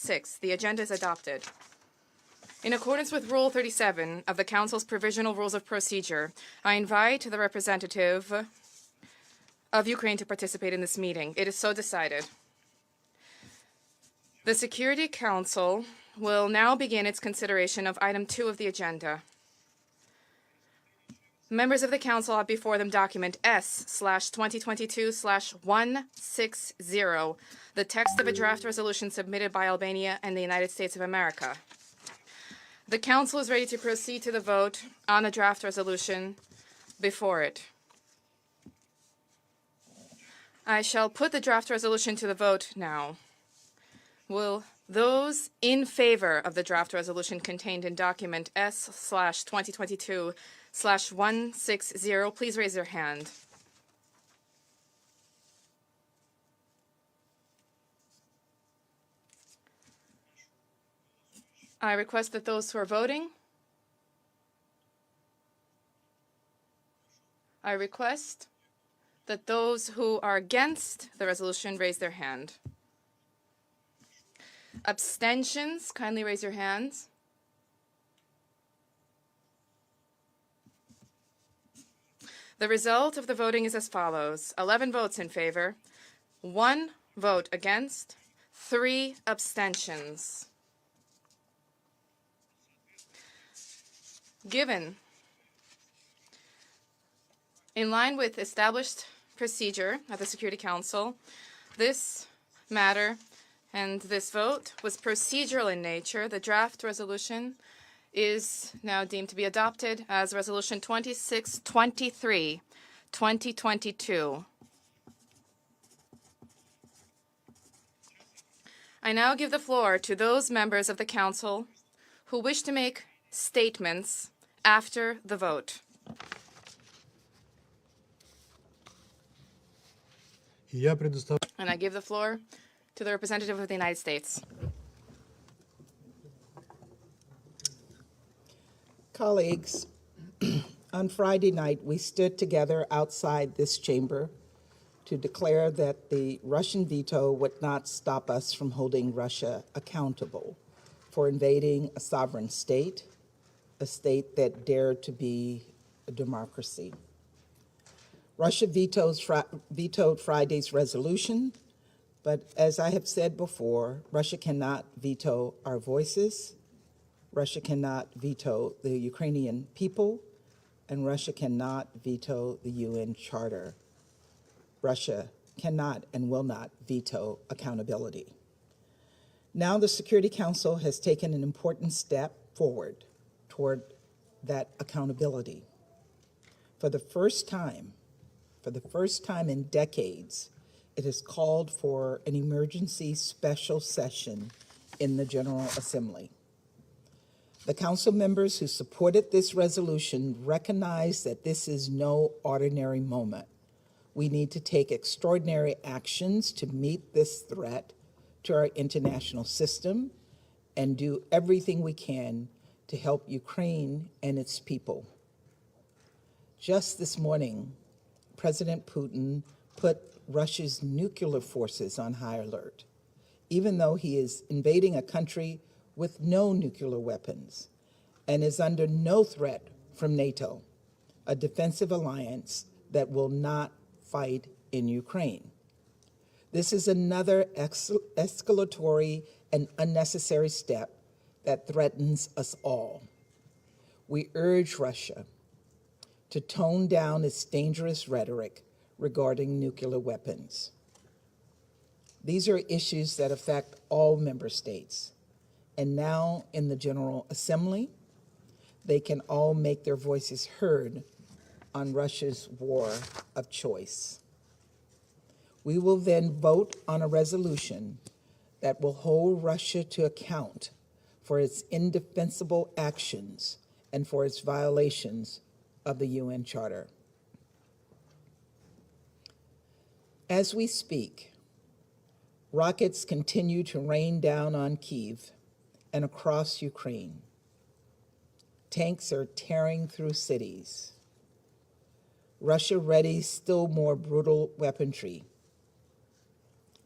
6. The agenda is adopted. In accordance with Rule 37 of the Council's Provisional Rules of Procedure, I invite the representative of Ukraine to participate in this meeting. It is so decided. The Security Council will now begin its consideration of item 2 of the agenda. Members of the Council have before them document S/2022/160, the text of a draft resolution submitted by Albania and the United States of America. The Council is ready to proceed to the vote on the draft resolution before it. I shall put the draft resolution to the vote now. Will those in favor of the draft resolution contained in document S/2022/160 please raise their hand? I request that those who are voting, I request that those who are against the resolution raise their hand. Abstentions, kindly raise your hands. The result of the voting is as follows: 11 votes in favor, 1 vote against, 3 abstentions. Given, in line with established procedure at the Security Council, this matter and this vote was procedural in nature. The draft resolution is now deemed to be adopted as Resolution 2623, 2022. I now give the floor to those members of the Council who wish to make statements after the vote. And I give the floor to the representative of the United States. Colleagues, on Friday night, we stood together outside this chamber to declare that the Russian veto would not stop us from holding Russia accountable for invading a sovereign state, a state that dared to be a democracy. Russia vetoed Friday's resolution, but as I have said before, Russia cannot veto our voices, Russia cannot veto the Ukrainian people, and Russia cannot veto the UN Charter. Russia cannot and will not veto accountability. Now the Security Council has taken an important step forward toward that accountability. For the first time in decades, it has called for an emergency special session in the General Assembly. The Council members who supported this resolution recognize that this is no ordinary moment. We need to take extraordinary actions to meet this threat to our international system and do everything we can to help Ukraine and its people. Just this morning, President Putin put Russia's nuclear forces on high alert, even though he is invading a country with no nuclear weapons and is under no threat from NATO, a defensive alliance that will not fight in Ukraine. This is another escalatory and unnecessary step that threatens us all. We urge Russia to tone down its dangerous rhetoric regarding nuclear weapons. These are issues that affect all member states, and now in the General Assembly, they can all make their voices heard on Russia's war of choice. We will then vote on a resolution that will hold Russia to account for its indefensible actions and for its violations of the UN Charter. As we speak, rockets continue to rain down on Kyiv and across Ukraine. Tanks are tearing through cities. Russia readies still more brutal weaponry.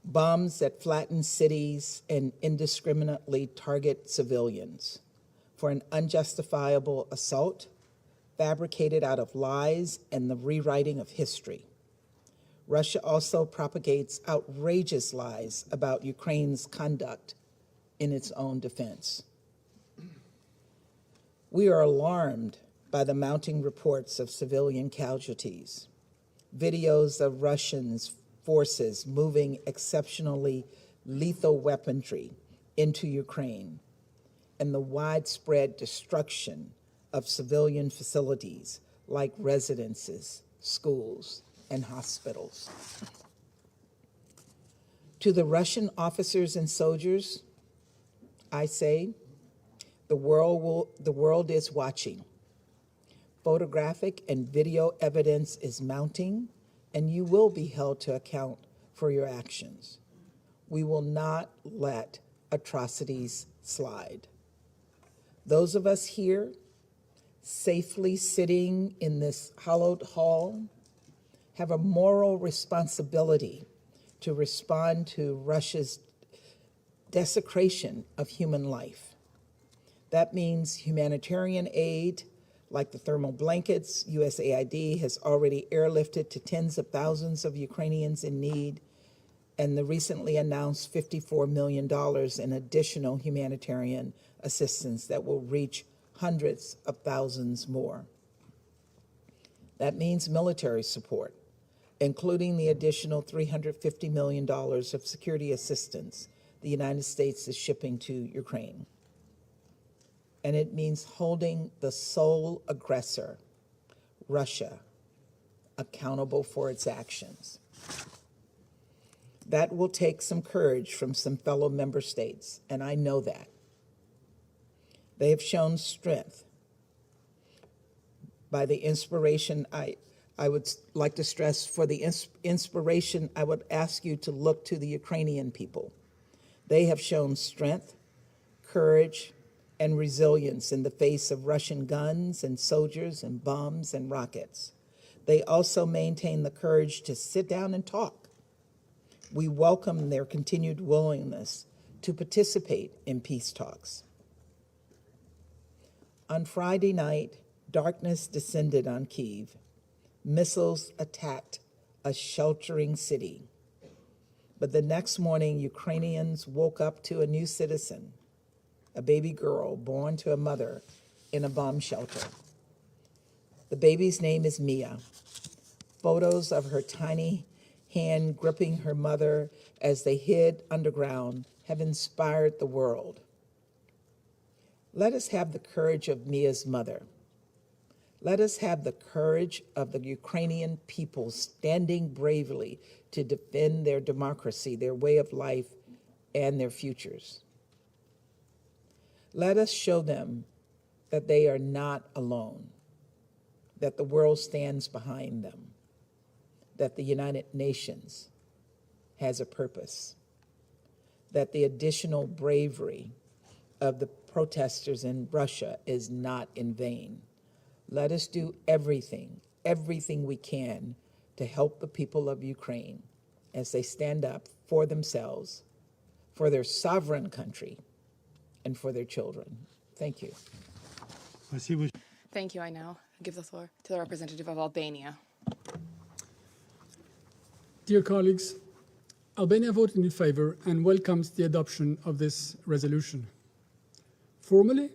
bombs that flatten cities and indiscriminately target civilians for an unjustifiable assault fabricated out of lies and the rewriting of history. Russia also propagates outrageous lies about Ukraine's conduct in its own defense. We are alarmed by the mounting reports of civilian casualties, videos of Russians' forces moving exceptionally lethal weaponry into Ukraine, and the widespread destruction of civilian facilities like residences, schools, and hospitals. To the Russian officers and soldiers, I say, the world is watching. Photographic and video evidence is mounting, and you will be held to account for your actions. We will not let atrocities slide. Those of us here, safely sitting in this hallowed hall, have a moral responsibility to respond to Russia's desecration of human life. That means humanitarian aid, like the thermal blankets USAID has already airlifted to tens of thousands of Ukrainians in need, and the recently announced $54 million in additional humanitarian assistance that will reach hundreds of thousands more. That means military support, including the additional $350 million of security assistance the United States is shipping to Ukraine. And it means holding the sole aggressor, Russia, accountable for its actions. That will take some courage from some fellow member states, and I know that. They have shown strength. By the inspiration, I would like to stress, for the inspiration, I would ask you to look to the Ukrainian people. They have shown strength, courage, and resilience in the face of Russian guns and soldiers and bombs and rockets. They also maintain the courage to sit down and talk. We welcome their continued willingness to participate in peace talks. On Friday night, darkness descended on Kyiv. Missiles attacked a sheltering city. But the next morning, Ukrainians woke up to a new citizen, a baby girl born to a mother in a bomb shelter. The baby's name is Mia. Photos of her tiny hand gripping her mother as they hid underground have inspired the world. Let us have the courage of Mia's mother. Let us have the courage of the Ukrainian people standing bravely to defend their democracy, their way of life, and their futures. Let us show them that they are not alone, that the world stands behind them, that the United Nations has a purpose, that the additional bravery of the protesters in Russia is not in vain. Let us do everything we can to help the people of Ukraine as they stand up for themselves, for their sovereign country, and for their children. Thank you. Thank you. I now give the floor to the representative of Albania. Dear colleagues, Albania voted in favor and welcomes the adoption of this resolution. Formally,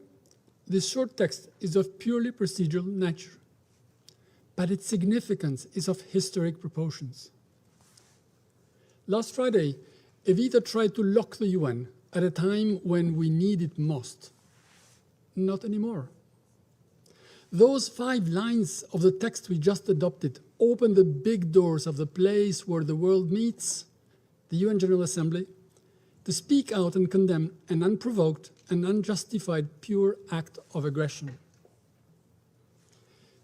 this short text is of purely procedural nature, but its significance is of historic proportions. Last Friday, Evita tried to lock the UN at a time when we need it most. Not anymore. Those 5 lines of the text we just adopted open the big doors of the place where the world meets, the UN General Assembly, to speak out and condemn an unprovoked and unjustified pure act of aggression.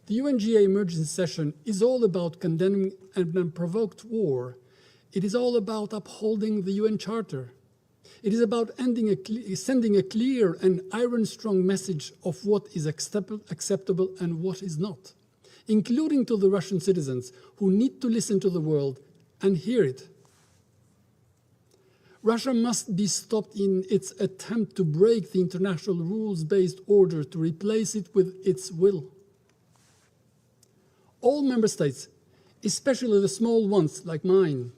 The UNGA emergency session is all about condemning an unprovoked war. It is all about upholding the UN Charter. It is about sending a clear and iron-strong message of what is acceptable and what is not, including to the Russian citizens who need to listen to the world and hear it. Russia must be stopped in its attempt to break the international rules-based order to replace it with its will. All member states, especially the small ones like mine,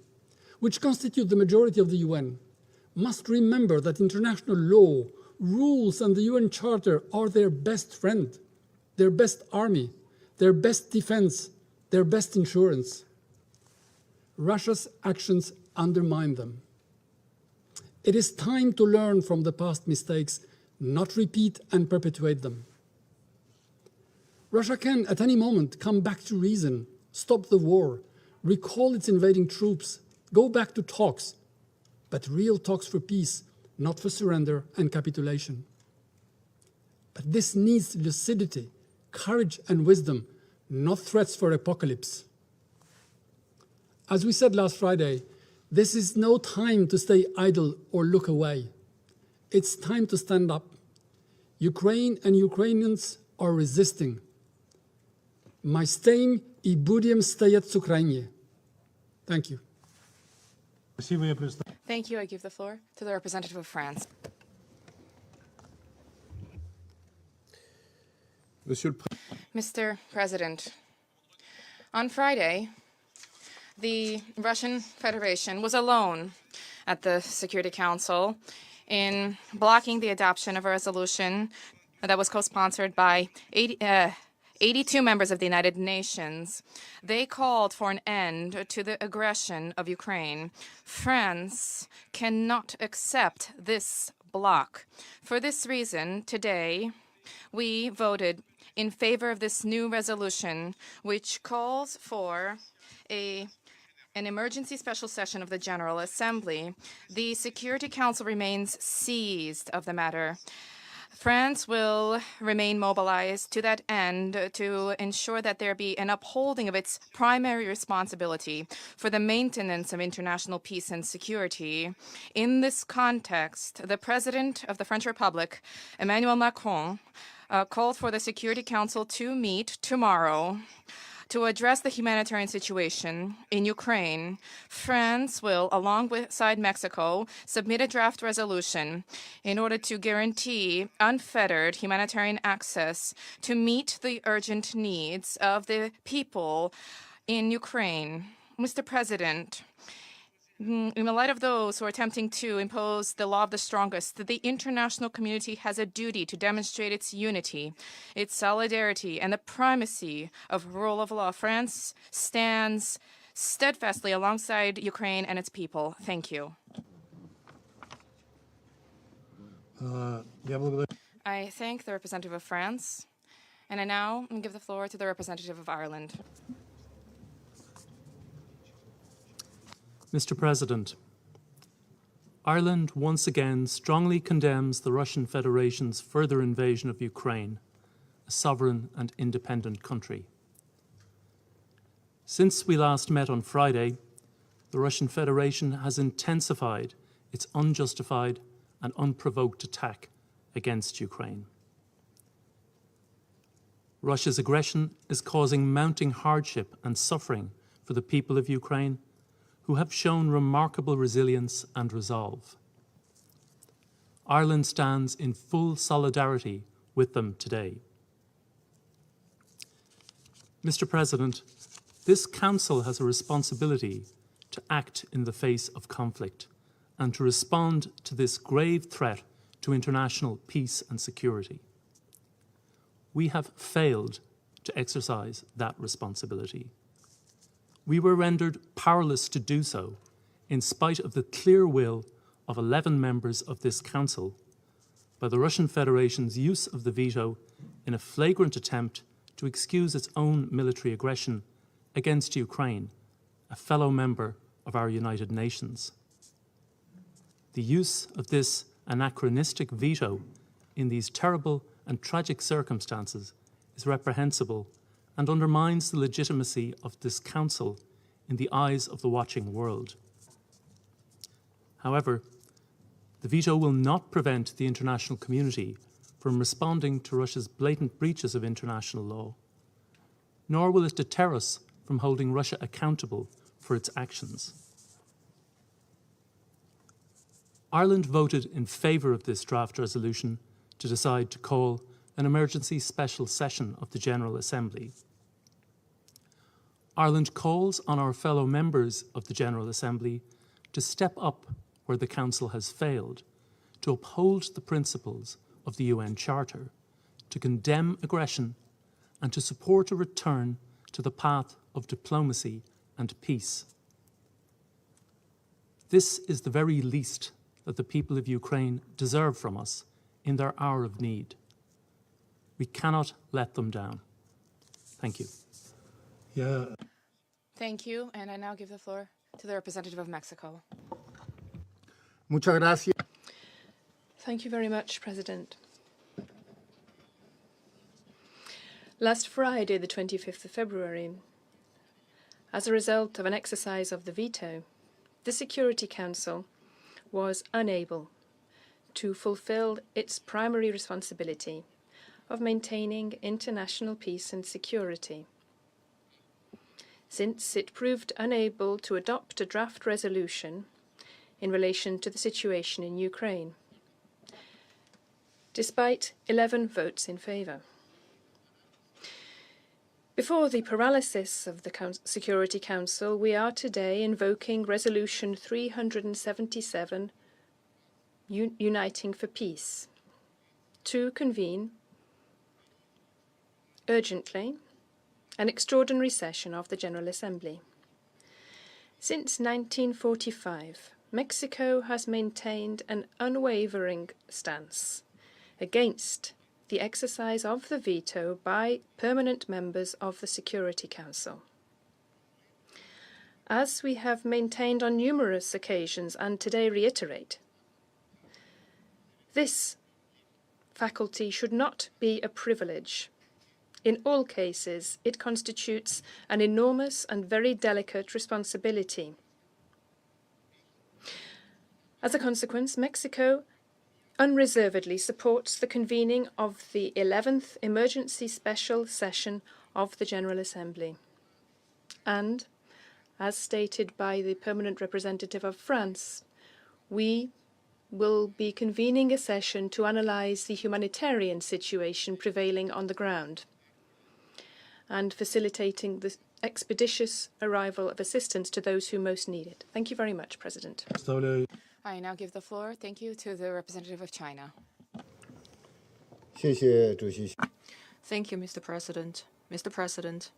which constitute the majority of the UN, must remember that international law, rules, and the UN Charter are their best friend, their best army, their best defense, their best insurance. Russia's actions undermine them. It is time to learn from the past mistakes, not repeat and perpetuate them. Russia can, at any moment, come back to reason, stop the war, recall its invading troops, go back to talks, but real talks for peace, not for surrender and capitulation. But this needs lucidity, courage, and wisdom, not threats for apocalypse. As we said last Friday, this is no time to stay idle or look away. It's time to stand up. Ukraine and Ukrainians are resisting. My stain I budem стоять с Ukrainie. Thank you. Thank you. I give the floor to the representative of France. Mr. President, on Friday, the Russian Federation was alone at the Security Council in blocking the adoption of a resolution that was co-sponsored by 82 members of the United Nations. They called for an end to the aggression of Ukraine. France cannot accept this block. For this reason, today, we voted in favor of this new resolution, which calls for an emergency special session of the General Assembly. The Security Council remains seized of the matter. France will remain mobilized to that end to ensure that there be an upholding of its primary responsibility for the maintenance of international peace and security. In this context, the President of the French Republic, Emmanuel Macron, called for the Security Council to meet tomorrow to address the humanitarian situation in Ukraine. France will, alongside Mexico, submit a draft resolution in order to guarantee unfettered humanitarian access to meet the urgent needs of the people in Ukraine. Mr. President, in the light of those who are attempting to impose the law of the strongest, the international community has a duty to demonstrate its unity, its solidarity, and the primacy of rule of law. France stands steadfastly alongside Ukraine and its people. Thank you. I thank the representative of France, and I now give the floor to the representative of Ireland. Mr. President, Ireland once again strongly condemns the Russian Federation's further invasion of Ukraine, a sovereign and independent country. Since we last met on Friday, the Russian Federation has intensified its unjustified and unprovoked attack against Ukraine. Russia's aggression is causing mounting hardship and suffering for the people of Ukraine, who have shown remarkable resilience and resolve. Ireland stands in full solidarity with them today. Mr. President, this Council has a responsibility to act in the face of conflict and to respond to this grave threat to international peace and security. We have failed to exercise that responsibility. We were rendered powerless to do so in spite of the clear will of 11 members of this Council by the Russian Federation's use of the veto in a flagrant attempt to excuse its own military aggression against Ukraine, a fellow member of our United Nations. The use of this anachronistic veto in these terrible and tragic circumstances is reprehensible and undermines the legitimacy of this Council in the eyes of the watching world. However, the veto will not prevent the international community from responding to Russia's blatant breaches of international law, nor will it deter us from holding Russia accountable for its actions. Ireland voted in favour of this draft resolution to decide to call an emergency special session of the General Assembly. Ireland calls on our fellow members of the General Assembly to step up where the Council has failed, to uphold the principles of the UN Charter, to condemn aggression and to support a return to the path of diplomacy and peace. This is the very least that the people of Ukraine deserve from us in their hour of need. We cannot let them down. Thank you. Yeah. Thank you, and I now give the floor to the representative of Mexico. Muchas gracias. Thank you very much, President. Last Friday, the 25th of February, as a result of an exercise of the veto, the Security Council was unable to fulfill its primary responsibility of maintaining international peace and security, since it proved unable to adopt a draft resolution in relation to the situation in Ukraine, despite 11 votes in favour. Before the paralysis of the Security Council, we are today invoking Resolution 377, Uniting for Peace, to convene urgently an extraordinary session of the General Assembly. Since 1945, Mexico has maintained an unwavering stance against the exercise of the veto by permanent members of the Security Council. As we have maintained on numerous occasions and today reiterate, this faculty should not be a privilege. In all cases, it constitutes an enormous and very delicate responsibility. As a consequence, Mexico unreservedly supports the convening of the 11th Emergency Special Session of the General Assembly. And, as stated by the permanent representative of France, we will be convening a session to analyse the humanitarian situation prevailing on the ground and facilitating the expeditious arrival of assistance to those who most need it. Thank you very much, President. I now give the floor, thank you, to the representative of China. 谢谢主席。 Thank you, Mr. President. Mr. President,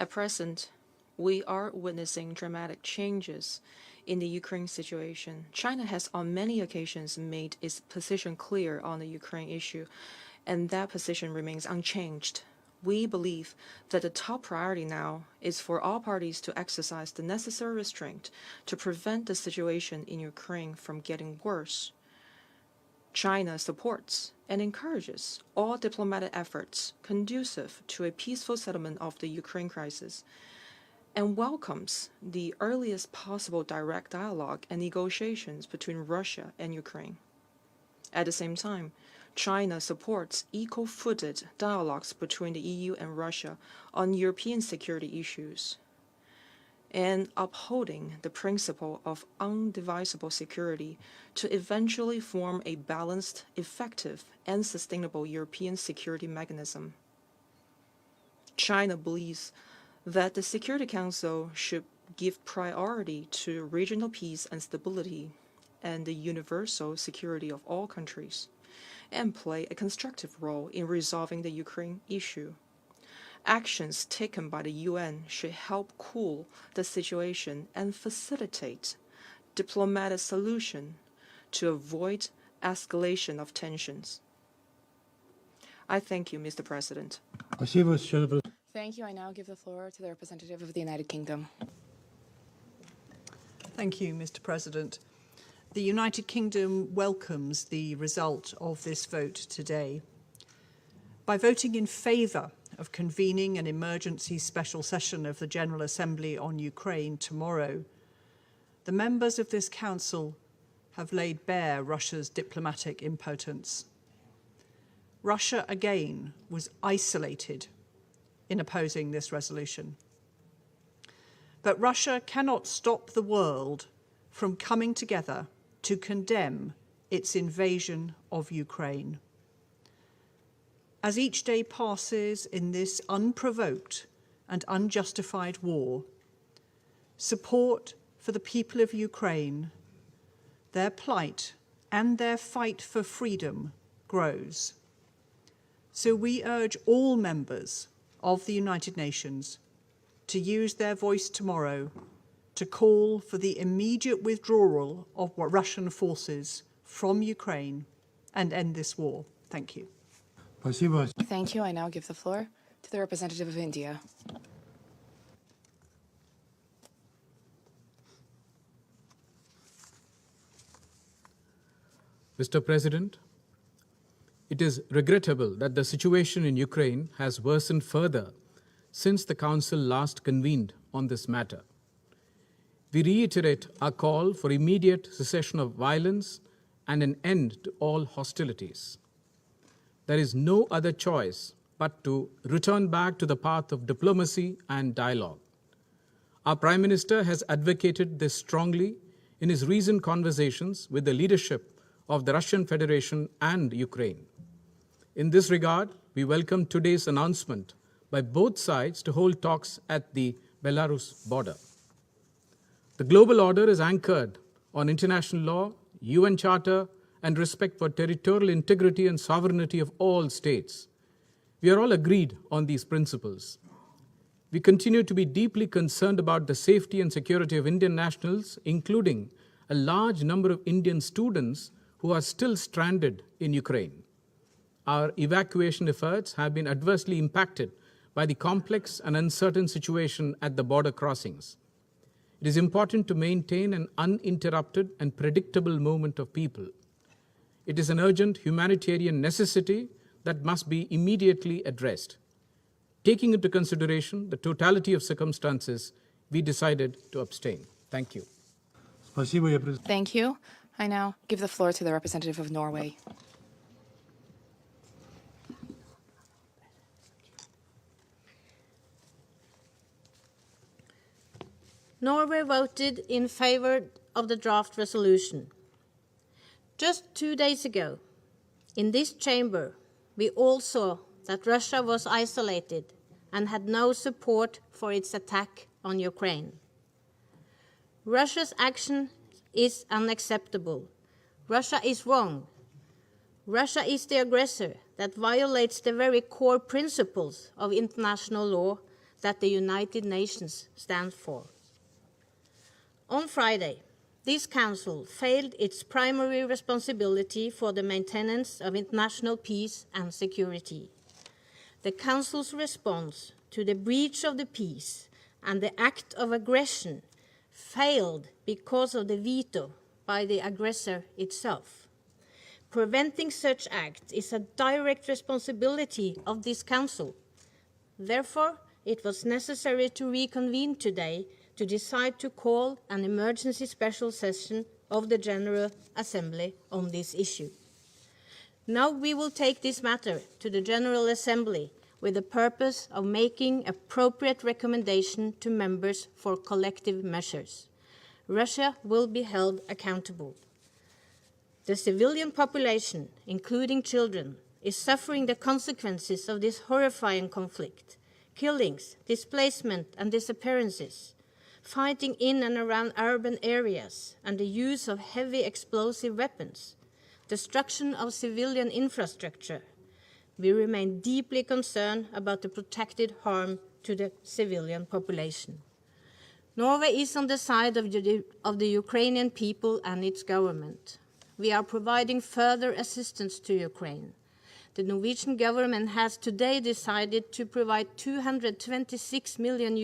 at present, we are witnessing dramatic changes in the Ukraine situation. China has on many occasions made its position clear on the Ukraine issue, and that position remains unchanged. We believe that the top priority now is for all parties to exercise the necessary restraint to prevent the situation in Ukraine from getting worse. China supports and encourages all diplomatic efforts conducive to a peaceful settlement of the Ukraine crisis, and welcomes the earliest possible direct dialogue and negotiations between Russia and Ukraine. At the same time, China supports equal-footed dialogues between the EU and Russia on European security issues, and upholding the principle of undivisible security to eventually form a balanced, effective, and sustainable European security mechanism. China believes that the Security Council should give priority to regional peace and stability and the universal security of all countries, and play a constructive role in resolving the Ukraine issue. Actions taken by the UN should help cool the situation and facilitate diplomatic solution to avoid escalation of tensions. I thank you, Mr. President. Thank you. I now give the floor to the representative of the United Kingdom. Thank you, Mr. President. The United Kingdom welcomes the result of this vote today. By voting in favour of convening an emergency special session of the General Assembly on Ukraine tomorrow, the members of this Council have laid bare Russia's diplomatic impotence. Russia again was isolated in opposing this resolution. But Russia cannot stop the world from coming together to condemn its invasion of Ukraine. As each day passes in this unprovoked and unjustified war, support for the people of Ukraine, their plight and their fight for freedom grows. So we urge all members of the United Nations to use their voice tomorrow to call for the immediate withdrawal of Russian forces from Ukraine and end this war. Thank you. Спасибо. Thank you. I now give the floor to the representative of India. Mr. President, it is regrettable that the situation in Ukraine has worsened further since the Council last convened on this matter. We reiterate our call for immediate cessation of violence and an end to all hostilities. There is no other choice but to return back to the path of diplomacy and dialogue. Our Prime Minister has advocated this strongly in his recent conversations with the leadership of the Russian Federation and Ukraine. In this regard, we welcome today's announcement by both sides to hold talks at the Belarus border. The global order is anchored on international law, UN Charter, and respect for territorial integrity and sovereignty of all states. We are all agreed on these principles. We continue to be deeply concerned about the safety and security of Indian nationals, including a large number of Indian students who are still stranded in Ukraine. Our evacuation efforts have been adversely impacted by the complex and uncertain situation at the border crossings. It is important to maintain an uninterrupted and predictable movement of people. It is an urgent humanitarian necessity that must be immediately addressed. Taking into consideration the totality of circumstances, we decided to abstain. Thank you. Спасибо, я пред- Thank you. I now give the floor to the representative of Norway. Norway voted in favor of the draft resolution. Just 2 days ago, in this chamber, we all saw that Russia was isolated and had no support for its attack on Ukraine. Russia's action is unacceptable. Russia is wrong. Russia is the aggressor that violates the very core principles of international law that the United Nations stands for. On Friday, this Council failed its primary responsibility for the maintenance of international peace and security. The Council's response to the breach of the peace and the act of aggression failed because of the veto by the aggressor itself. Preventing such acts is a direct responsibility of this Council. Therefore, it was necessary to reconvene today to decide to call an emergency special session of the General Assembly on this issue. Now we will take this matter to the General Assembly with the purpose of making appropriate recommendation to members for collective measures. Russia will be held accountable. The civilian population, including children, is suffering the consequences of this horrifying conflict: killings, displacement, and disappearances, fighting in and around urban areas, and the use of heavy explosive weapons, destruction of civilian infrastructure. We remain deeply concerned about the protected harm to the civilian population. Norway is on the side of the Ukrainian people and its government. We are providing further assistance to Ukraine. The Norwegian government has today decided to provide $226 million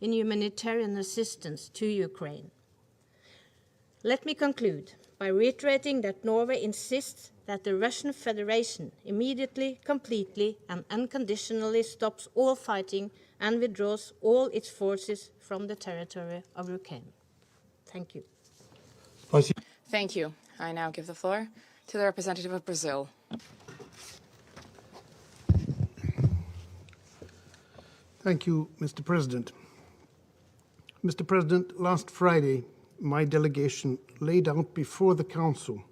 in humanitarian assistance to Ukraine. Let me conclude by reiterating that Norway insists that the Russian Federation immediately, completely, and unconditionally stops all fighting and withdraws all its forces from the territory of Ukraine. Thank you. Спасибо. Thank you. I now give the floor to the representative of Brazil. Thank you, Mr. President. Mr. President, last Friday, my delegation laid out before the Council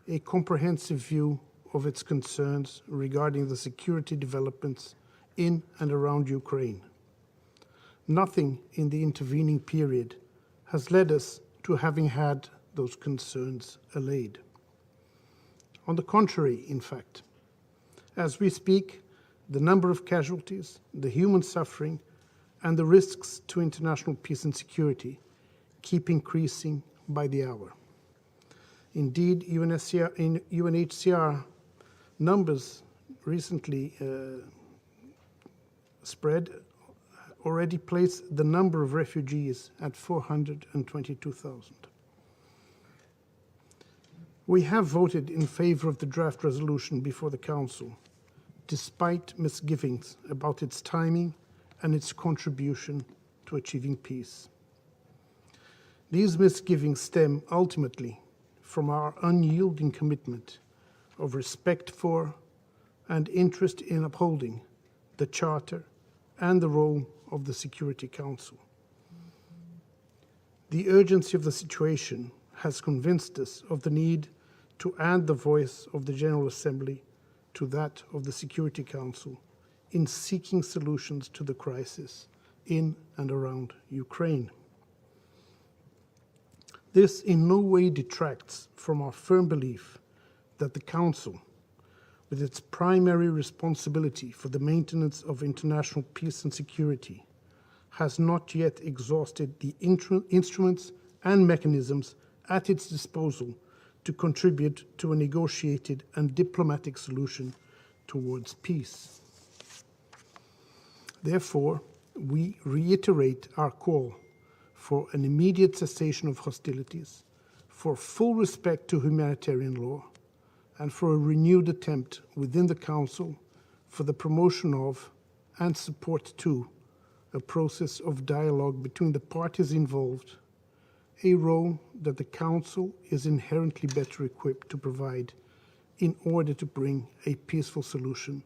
a comprehensive view of its concerns regarding the security developments in and around Ukraine. Nothing in the intervening period has led us to having had those concerns allayed. On the contrary, in fact, as we speak, the number of casualties, the human suffering, and the risks to international peace and security keep increasing by the hour. Indeed, UNHCR numbers recently spread already place the number of refugees at 422,000. We have voted in favor of the draft resolution before the Council, despite misgivings about its timing and its contribution to achieving peace. These misgivings stem ultimately from our unyielding commitment of respect for and interest in upholding the Charter and the role of the Security Council. The urgency of the situation has convinced us of the need to add the voice of the General Assembly to that of the Security Council in seeking solutions to the crisis in and around Ukraine. This in no way detracts from our firm belief that the Council, with its primary responsibility for the maintenance of international peace and security, has not yet exhausted the instruments and mechanisms at its disposal to contribute to a negotiated and diplomatic solution towards peace. Therefore, we reiterate our call for an immediate cessation of hostilities, for full respect to humanitarian law, and for a renewed attempt within the Council for the promotion of and support to a process of dialogue between the parties involved, a role that the Council is inherently better equipped to provide in order to bring a peaceful solution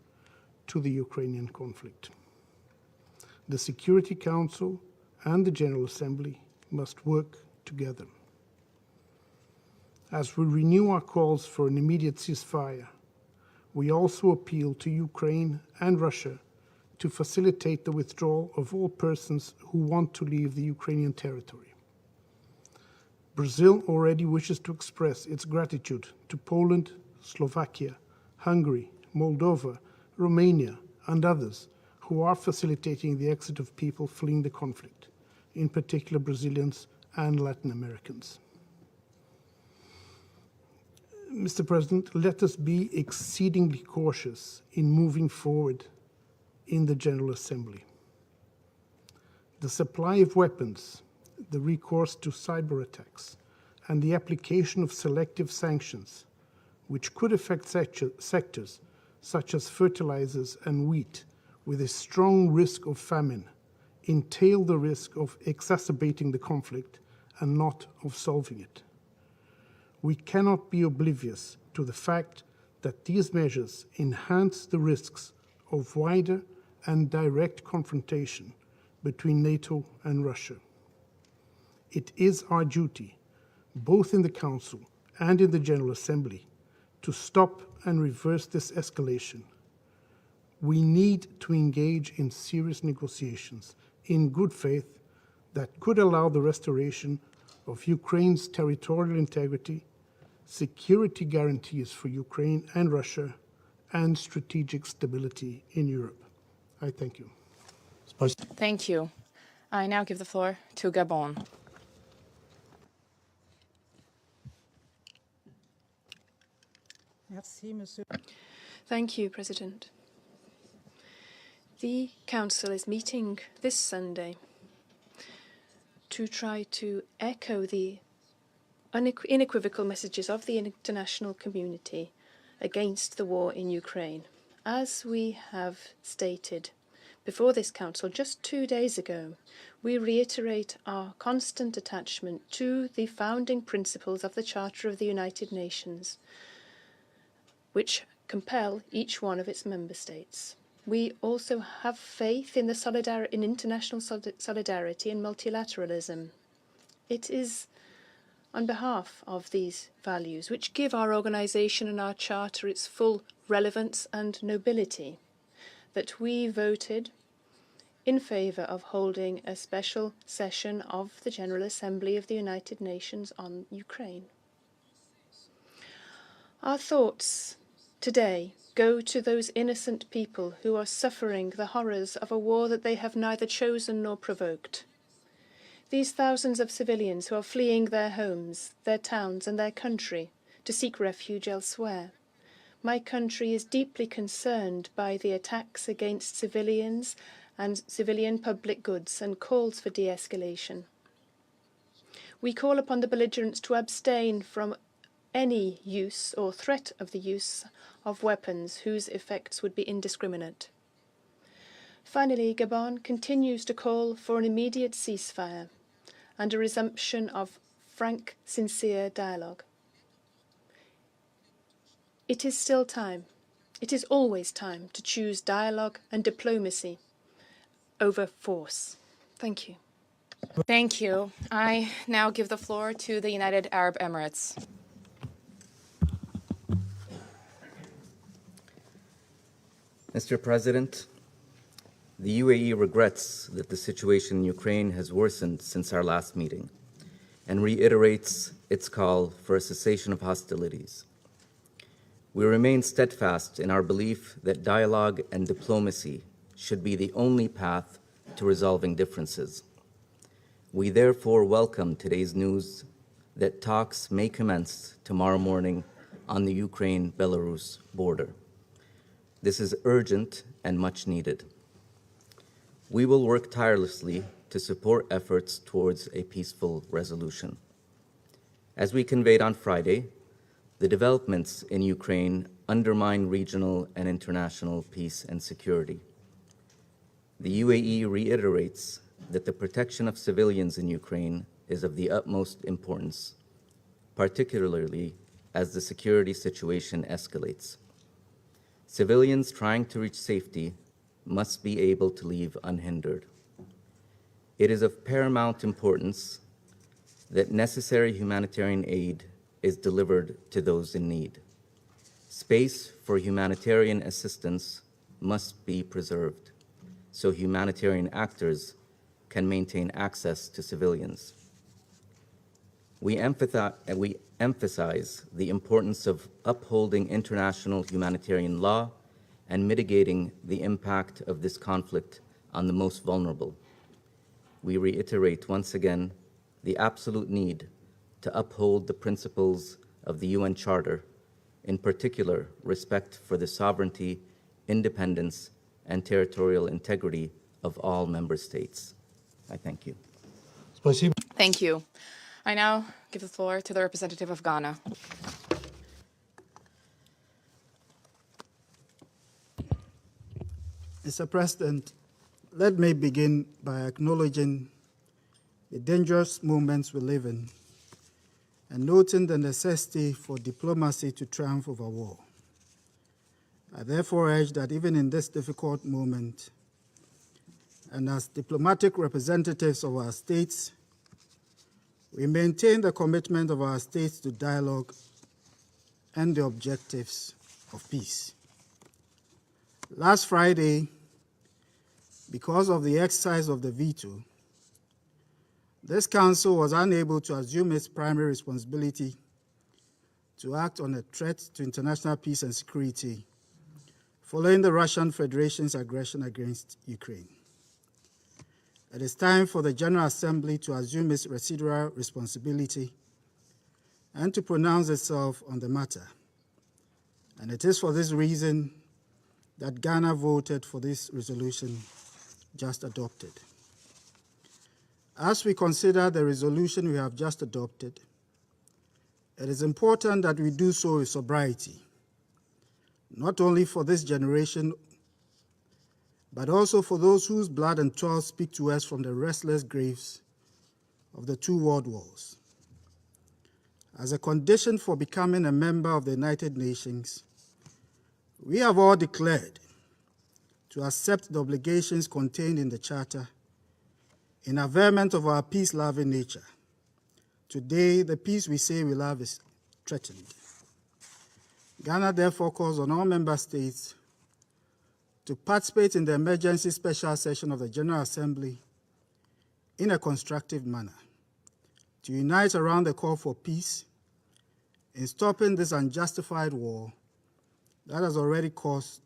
to the Ukrainian conflict. The Security Council and the General Assembly must work together. As we renew our calls for an immediate ceasefire, we also appeal to Ukraine and Russia to facilitate the withdrawal of all persons who want to leave the Ukrainian territory. Brazil already wishes to express its gratitude to Poland, Slovakia, Hungary, Moldova, Romania, and others who are facilitating the exit of people fleeing the conflict, in particular Brazilians and Latin Americans. Mr. President, let us be exceedingly cautious in moving forward in the General Assembly. The supply of weapons, the recourse to cyber attacks, and the application of selective sanctions, which could affect sectors such as fertilizers and wheat, with a strong risk of famine, entail the risk of exacerbating the conflict and not of solving it. We cannot be oblivious to the fact that these measures enhance the risks of wider and direct confrontation between NATO and Russia. It is our duty, both in the Council and in the General Assembly, to stop and reverse this escalation. We need to engage in serious negotiations in good faith that could allow the restoration of Ukraine's territorial integrity, security guarantees for Ukraine and Russia, and strategic stability in Europe. I thank you. Thank you. I now give the floor to Gabon. Thank you, President. The Council is meeting this Sunday to try to echo the unequivocal messages of the international community against the war in Ukraine. As we have stated before this Council just 2 days ago, we reiterate our constant attachment to the founding principles of the Charter of the United Nations, which compel each one of its member states. We also have faith in in international solidarity and multilateralism. It is on behalf of these values, which give our organisation and our charter its full relevance and nobility, that we voted in favour of holding a special session of the General Assembly of the United Nations on Ukraine. Our thoughts today go to those innocent people who are suffering the horrors of a war that they have neither chosen nor provoked. These thousands of civilians who are fleeing their homes, their towns and their country to seek refuge elsewhere. My country is deeply concerned by the attacks against civilians and civilian public goods and calls for de-escalation. We call upon the belligerents to abstain from any use or threat of the use of weapons whose effects would be indiscriminate. Finally, Gabon continues to call for an immediate ceasefire and a resumption of frank, sincere dialogue. It is still time, it is always time to choose dialogue and diplomacy over force. Thank you. Thank you. I now give the floor to the United Arab Emirates. Mr. President, the UAE regrets that the situation in Ukraine has worsened since our last meeting and reiterates its call for a cessation of hostilities. We remain steadfast in our belief that dialogue and diplomacy should be the only path to resolving differences. We therefore welcome today's news that talks may commence tomorrow morning on the Ukraine-Belarus border. This is urgent and much needed. We will work tirelessly to support efforts towards a peaceful resolution. As we conveyed on Friday, the developments in Ukraine undermine regional and international peace and security. The UAE reiterates that the protection of civilians in Ukraine is of the utmost importance, particularly as the security situation escalates. Civilians trying to reach safety must be able to leave unhindered. It is of paramount importance that necessary humanitarian aid is delivered to those in need. Space for humanitarian assistance must be preserved so humanitarian actors can maintain access to civilians. We emphasize the importance of upholding international humanitarian law and mitigating the impact of this conflict on the most vulnerable. We reiterate once again the absolute need to uphold the principles of the UN Charter, in particular respect for the sovereignty, independence, and territorial integrity of all member states. I thank you. Thank you. I now give the floor to the representative of Ghana. Mr. President, let me begin by acknowledging the dangerous moments we live in and noting the necessity for diplomacy to triumph over war. I therefore urge that even in this difficult moment, and as diplomatic representatives of our states, we maintain the commitment of our states to dialogue and the objectives of peace. Last Friday, because of the exercise of the veto, this Council was unable to assume its primary responsibility to act on a threat to international peace and security following the Russian Federation's aggression against Ukraine. It is time for the General Assembly to assume its residual responsibility and to pronounce itself on the matter. And it is for this reason that Ghana voted for this resolution just adopted. As we consider the resolution we have just adopted, it is important that we do so with sobriety, not only for this generation, but also for those whose blood and toil speak to us from the restless graves of the two world wars. As a condition for becoming a member of the United Nations, we have all declared to accept the obligations contained in the Charter in averment of our peace-loving nature, Today, the peace we say we love is threatened. Ghana therefore calls on all member states to participate in the emergency special session of the General Assembly in a constructive manner, to unite around the call for peace in stopping this unjustified war that has already caused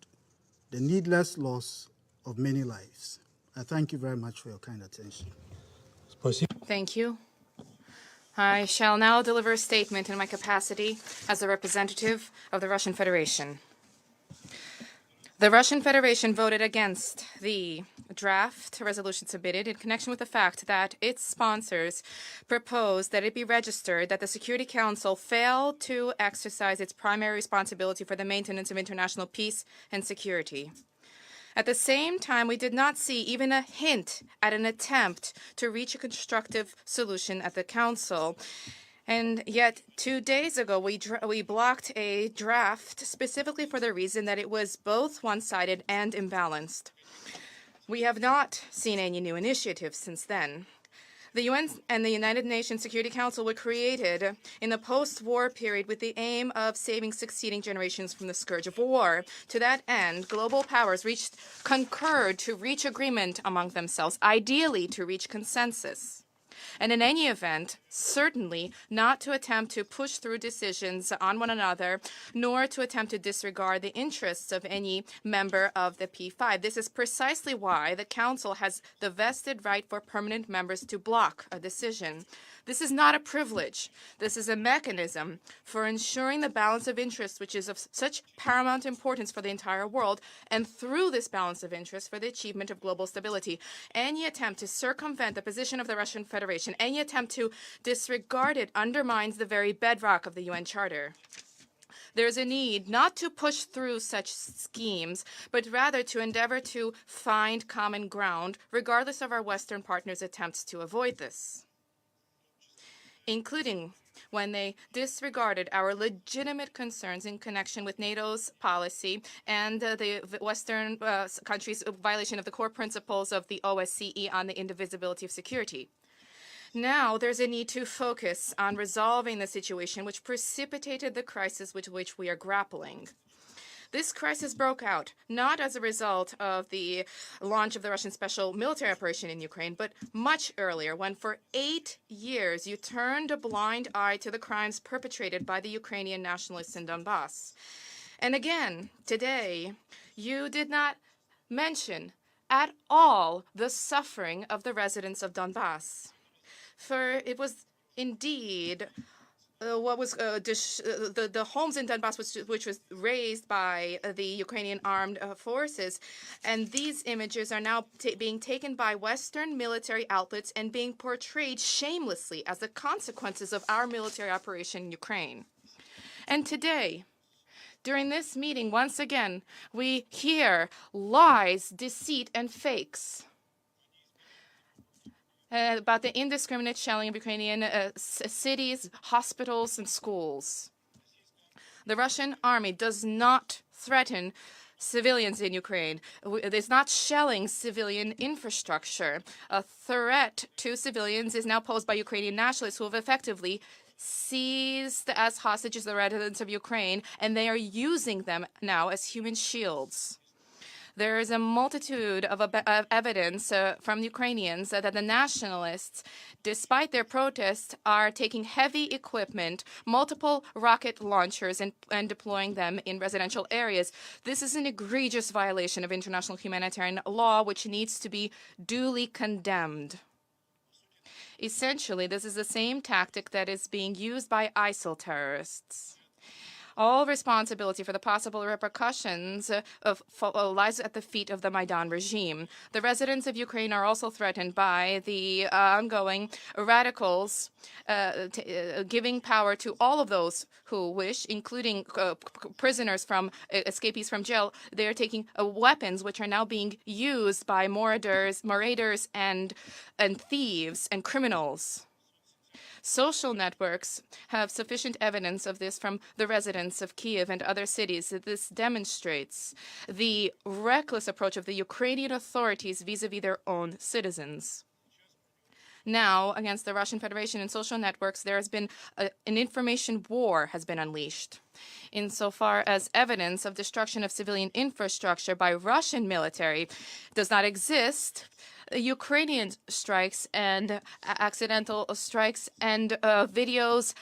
the needless loss of many lives. I thank you very much for your kind attention. Thank you. I shall now deliver a statement in my capacity as a representative of the Russian Federation. The Russian Federation voted against the draft resolution submitted in connection with the fact that its sponsors proposed that it be registered that the Security Council failed to exercise its primary responsibility for the maintenance of international peace and security. At the same time, we did not see even a hint at an attempt to reach a constructive solution at the Council. And yet, 2 days ago, we blocked a draft specifically for the reason that it was both one-sided and imbalanced. We have not seen any new initiatives since then. The UN and the United Nations Security Council were created in the post-war period with the aim of saving succeeding generations from the scourge of war. To that end, global powers concurred to reach agreement among themselves, ideally to reach consensus. And in any event, certainly not to attempt to push through decisions on one another, nor to attempt to disregard the interests of any member of the P5. This is precisely why the Council has the vested right for permanent members to block a decision. This is not a privilege. This is a mechanism for ensuring the balance of interest, which is of such paramount importance for the entire world, and through this balance of interest for the achievement of global stability. Any attempt to circumvent the position of the Russian Federation, any attempt to disregard it undermines the very bedrock of the UN Charter. There is a need not to push through such schemes, but rather to endeavor to find common ground, regardless of our Western partners' attempts to avoid this, including when they disregarded our legitimate concerns in connection with NATO's policy and the Western countries' violation of the core principles of the OSCE on the indivisibility of security. Now there's a need to focus on resolving the situation which precipitated the crisis with which we are grappling. This crisis broke out not as a result of the launch of the Russian special military operation in Ukraine, but much earlier, when for 8 years you turned a blind eye to the crimes perpetrated by the Ukrainian nationalists in Donbass. And again, today, you did not mention at all the suffering of the residents of Donbass. For it was indeed what was the homes in Donbass, which was raised by the Ukrainian armed forces, and these images are now being taken by Western military outlets and being portrayed shamelessly as the consequences of our military operation in Ukraine. And today, during this meeting, once again, we hear lies, deceit, and fakes about the indiscriminate shelling of Ukrainian cities, hospitals, and schools. The Russian army does not threaten civilians in Ukraine. It is not shelling civilian infrastructure. A threat to civilians is now posed by Ukrainian nationalists who have effectively seized as hostages the residents of Ukraine, and they are using them now as human shields. There is a multitude of evidence from Ukrainians that the nationalists, despite their protests, are taking heavy equipment, multiple rocket launchers, and deploying them in residential areas. This is an egregious violation of international humanitarian law, which needs to be duly condemned. Essentially, this is the same tactic that is being used by ISIL terrorists. All responsibility for the possible repercussions lies at the feet of the Maidan regime. The residents of Ukraine are also threatened by the ongoing radicals giving power to all of those who wish, including prisoners from escapees from jail. They are taking weapons which are now being used by marauders, and thieves and criminals. Social networks have sufficient evidence of this from the residents of Kiev and other cities. This demonstrates the reckless approach of the Ukrainian authorities vis-à-vis their own citizens. Now, against the Russian Federation and social networks, there has been an information war has been unleashed. Insofar as evidence of destruction of civilian infrastructure by Russian military does not exist, Ukrainian strikes and accidental strikes and videos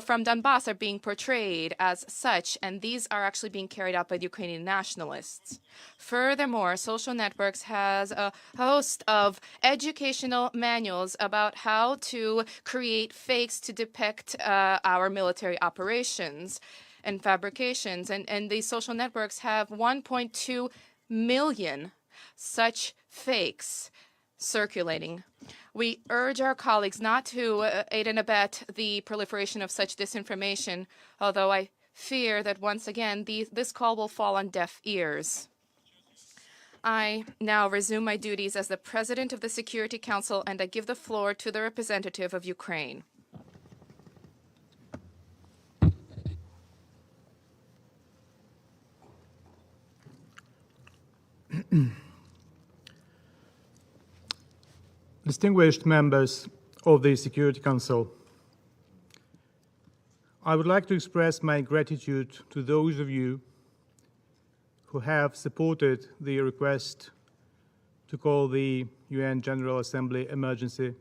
from Donbass are being portrayed as such, and these are actually being carried out by the Ukrainian nationalists. Furthermore, social networks has a host of educational manuals about how to create fakes to depict our military operations and fabrications, and these social networks have 1.2 million such fakes circulating. We urge our colleagues not to aid and abet the proliferation of such disinformation, although I fear that once again this call will fall on deaf ears. I now resume my duties as the President of the Security Council, and I give the floor to the representative of Ukraine. Distinguished members of the Security Council, I would like to express my gratitude to those of you who have supported the request to call the UN General Assembly emergency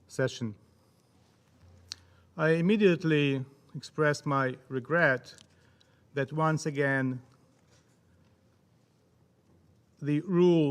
session. I immediately express my regret that once again the rule